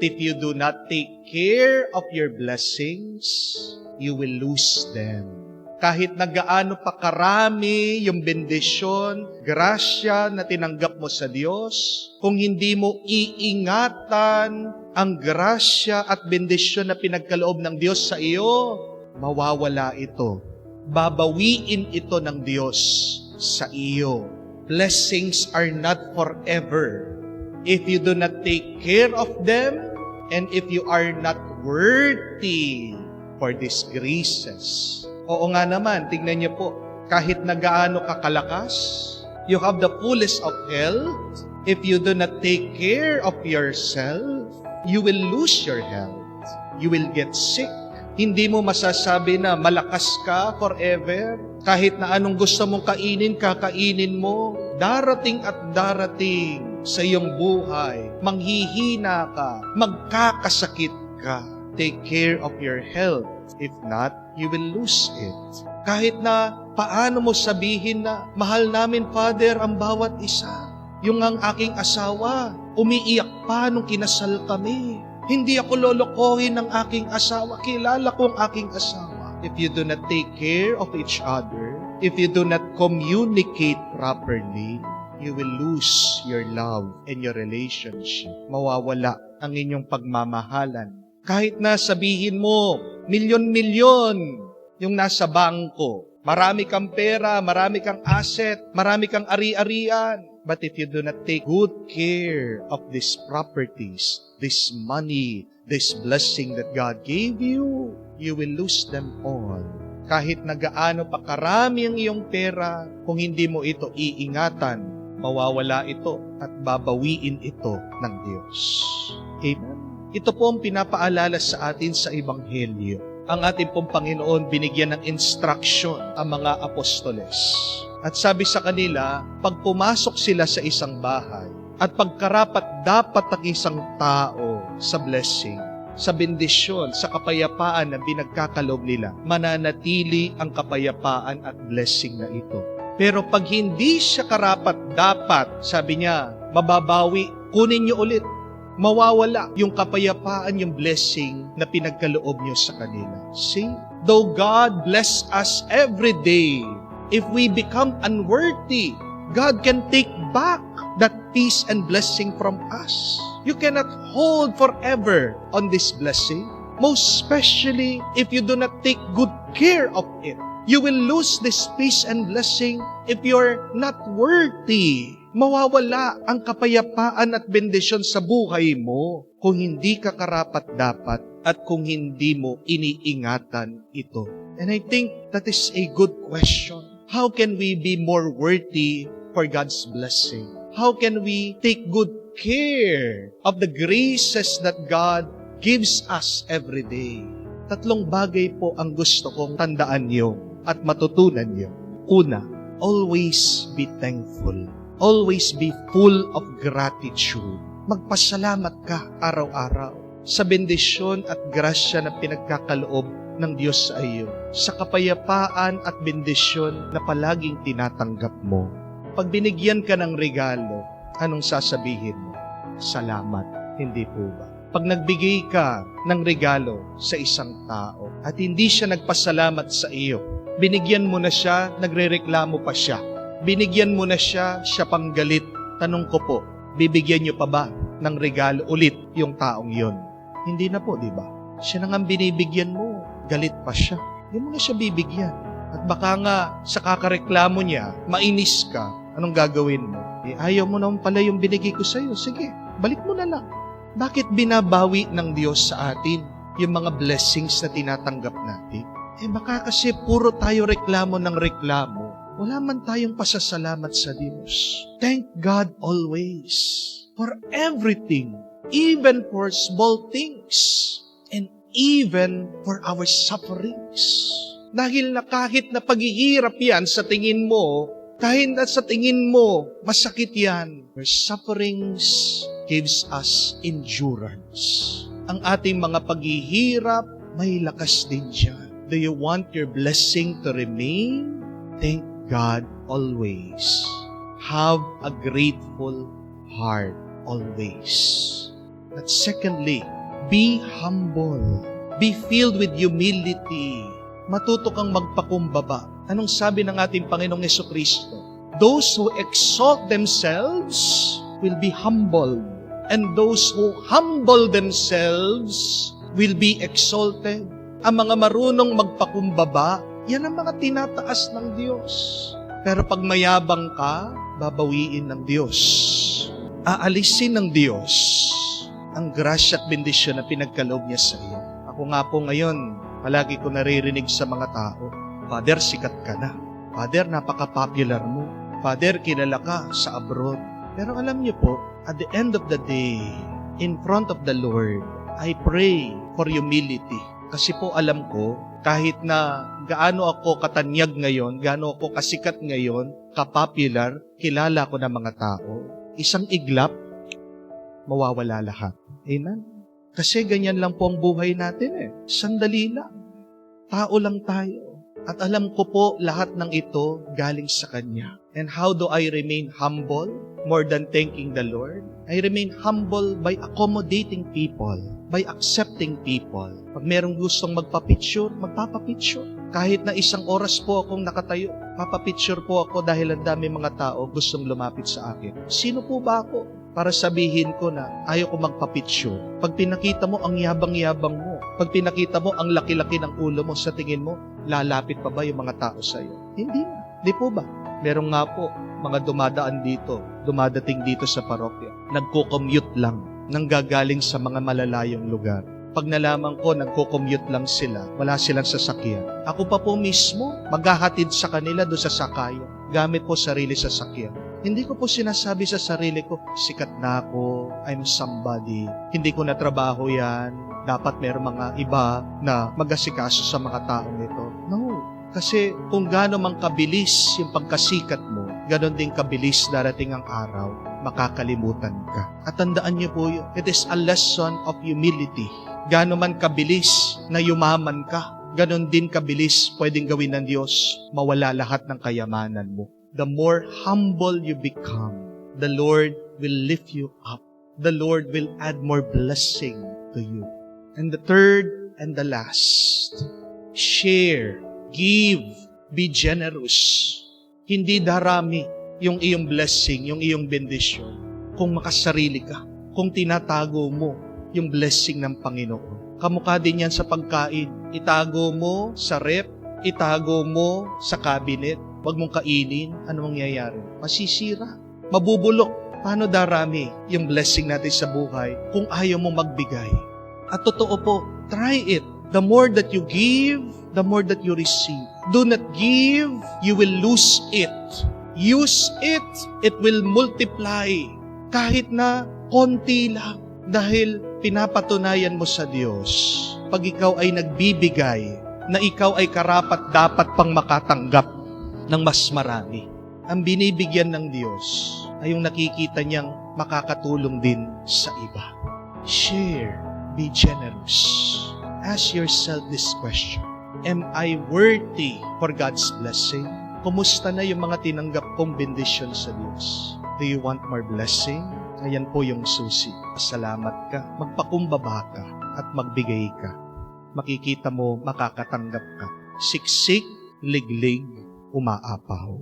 If you do not take care of your blessings, you will lose them. Kahit na gaano pa karami yung bendisyon, grasya na tinanggap mo sa Diyos, kung hindi mo iingatan ang grasya at bendisyon na pinagkaloob ng Diyos sa iyo, mawawala ito. Babawiin ito ng Diyos sa iyo. Blessings are not forever. If you do not take care of them, and if you are not worthy for these graces. Oo nga naman, tingnan niyo po, kahit na gaano kakalakas, you have the fullest of health. If you do not take care of yourself, you will lose your health. You will get sick. Hindi mo masasabi na malakas ka forever. Kahit na anong gusto mong kainin, kakainin mo. Darating at darating sa iyong buhay. Manghihina ka. Magkakasakit ka. Take care of your health. If not, you will lose it. Kahit na paano mo sabihin na, mahal namin, Father, ang bawat isa. Yung ang aking asawa, umiiyak pa nung kinasal kami. Hindi ako lolokohin ng aking asawa. Kilala ko ang aking asawa. If you do not take care of each other, if you do not communicate properly, you will lose your love and your relationship. Mawawala ang inyong pagmamahalan. Kahit na sabihin mo, milyon-milyon yung nasa bangko. Marami kang pera, marami kang asset, marami kang ari-arian. But if you do not take good care of these properties, this money, this blessing that God gave you, you will lose them all. Kahit na gaano pa karami ang iyong pera, kung hindi mo ito iingatan, mawawala ito at babawiin ito ng Diyos. Amen. Ito po ang pinapaalala sa atin sa Ebanghelyo. Ang ating pong Panginoon binigyan ng instruction ang mga apostoles. At sabi sa kanila, pag pumasok sila sa isang bahay, at pagkarapat dapat ang isang tao sa blessing, sa bendisyon, sa kapayapaan na binagkakaloob nila, mananatili ang kapayapaan at blessing na ito. Pero pag hindi siya karapat dapat, sabi niya, mababawi, kunin niyo ulit. Mawawala yung kapayapaan, yung blessing na pinagkaloob niyo sa kanila. See? Though God bless us every day, if we become unworthy, God can take back that peace and blessing from us. You cannot hold forever on this blessing, most especially if you do not take good care of it. You will lose this peace and blessing if you're not worthy. Mawawala ang kapayapaan at bendisyon sa buhay mo kung hindi ka karapat-dapat at kung hindi mo iniingatan ito. And I think that is a good question. How can we be more worthy for God's blessing? How can we take good care of the graces that God gives us every day? Tatlong bagay po ang gusto kong tandaan niyo at matutunan niyo. Una, always be thankful. Always be full of gratitude. Magpasalamat ka araw-araw sa bendisyon at grasya na pinagkakaloob ng Diyos sa iyo, sa kapayapaan at bendisyon na palaging tinatanggap mo. Pag binigyan ka ng regalo, anong sasabihin mo? Salamat, hindi po ba? Pag nagbigay ka ng regalo sa isang tao at hindi siya nagpasalamat sa iyo, binigyan mo na siya, nagrereklamo pa siya. Binigyan mo na siya, siya pang galit. Tanong ko po, bibigyan niyo pa ba ng regalo ulit yung taong yon? Hindi na po, di ba? Siya na nga binibigyan mo, galit pa siya. Hindi mo na siya bibigyan. At baka nga, sa kakareklamo niya, mainis ka, anong gagawin mo? Ayaw mo naman pala yung binigay ko sa'yo. Sige, balik mo na lang. Bakit binabawi ng Diyos sa atin yung mga blessings na tinatanggap natin? Baka kasi puro tayo reklamo ng reklamo. Wala man tayong pasasalamat sa Diyos. Thank God always for everything, even for small things, and even for our sufferings. Dahil na kahit na paghihirap yan sa tingin mo, kahit na sa tingin mo, masakit yan, your sufferings gives us endurance. Ang ating mga paghihirap, may lakas din dyan. Do you want your blessing to remain? Thank God always. Have a grateful heart always. At secondly, be humble. Be filled with humility. Matuto kang magpakumbaba. Anong sabi ng ating Panginoong Jesucristo? Those who exalt themselves will be humbled, and those who humble themselves will be exalted. Ang mga marunong magpakumbaba, yan ang mga tinataas ng Diyos. Pero pag mayabang ka, babawiin ng Diyos. Aalisin ng Diyos ang grasya at bendisyon na pinagkaloob niya sa iyo. Ako nga po ngayon, palagi ko naririnig sa mga tao, Father, sikat ka na. Father, napaka-popular mo. Father, kilala ka sa abroad. Pero alam niyo po, at the end of the day, in front of the Lord, I pray for humility. Kasi po alam ko, kahit na gaano ako katanyag ngayon, gaano ako kasikat ngayon, kapopular, kilala ko ng mga tao, isang iglap, mawawala lahat. Amen? Kasi ganyan lang po ang buhay natin eh. Sandali lang. Tao lang tayo. At alam ko po, lahat ng ito galing sa Kanya. And how do I remain humble more than thanking the Lord? I remain humble by accommodating people, by accepting people. Pag merong gustong magpa-picture, magpapa-picture. Kahit na isang oras po akong nakatayo, papapicture po ako dahil ang dami mga tao gustong lumapit sa akin. Sino po ba ako para sabihin ko na ayaw ko magpa-picture? Pag pinakita mo ang yabang-yabang mo, pag pinakita mo ang laki-laki ng ulo mo, sa tingin mo, lalapit pa ba yung mga tao sa iyo? Hindi na. Di po ba? Meron nga po, mga dumadating dito sa parokya. Nagko-commute lang, nanggagaling sa mga malalayong lugar. Pag nalaman ko, nagko-commute lang sila, wala silang sasakyan. Ako pa po mismo, maghahatid sa kanila doon sa sakayo. Gamit po sarili sasakyan. Hindi ko po sinasabi sa sarili ko, sikat na ako, I'm somebody. Hindi ko na trabaho yan. Dapat meron mga iba na mag-asikaso sa mga taong ito. No. Kasi kung gaano mang kabilis yung pagkasikat mo, ganon din kabilis darating ang araw, makakalimutan ka. At tandaan niyo po yun, it is a lesson of humility. Gaano man kabilis na yumaman ka, ganon din kabilis pwedeng gawin ng Diyos, mawala lahat ng kayamanan mo. The more humble you become, the Lord will lift you up. The Lord will add more blessing to you. And the third and the last, share, give, be generous. Hindi darami yung iyong blessing, yung iyong bendisyon. Kung makasarili ka, kung tinatago mo yung blessing ng Panginoon. Kamukha din yan sa pagkain. Itago mo sa rep, itago mo sa cabinet. Huwag mong kainin, ano mangyayari? Masisira, mabubulok. Paano darami yung blessing natin sa buhay kung ayaw mo magbigay? At totoo po, try it. The more that you give, the more that you receive. Do not give, you will lose it. Use it, it will multiply. Kahit na konti lang. Dahil pinapatunayan mo sa Diyos, pag ikaw ay nagbibigay, na ikaw ay karapat-dapat pang makatanggap ng mas marami. Ang binibigyan ng Diyos ay yung nakikita niyang makakatulong din sa iba. Share. Be generous. Ask yourself this question. Am I worthy for God's blessing? Kumusta na yung mga tinanggap kong bendisyon sa Diyos? Do you want more blessing? Ayan po yung susi. Salamat ka, magpakumbaba ka, at magbigay ka. Makikita mo, makakatanggap ka. Siksik, liglig, umaapaw.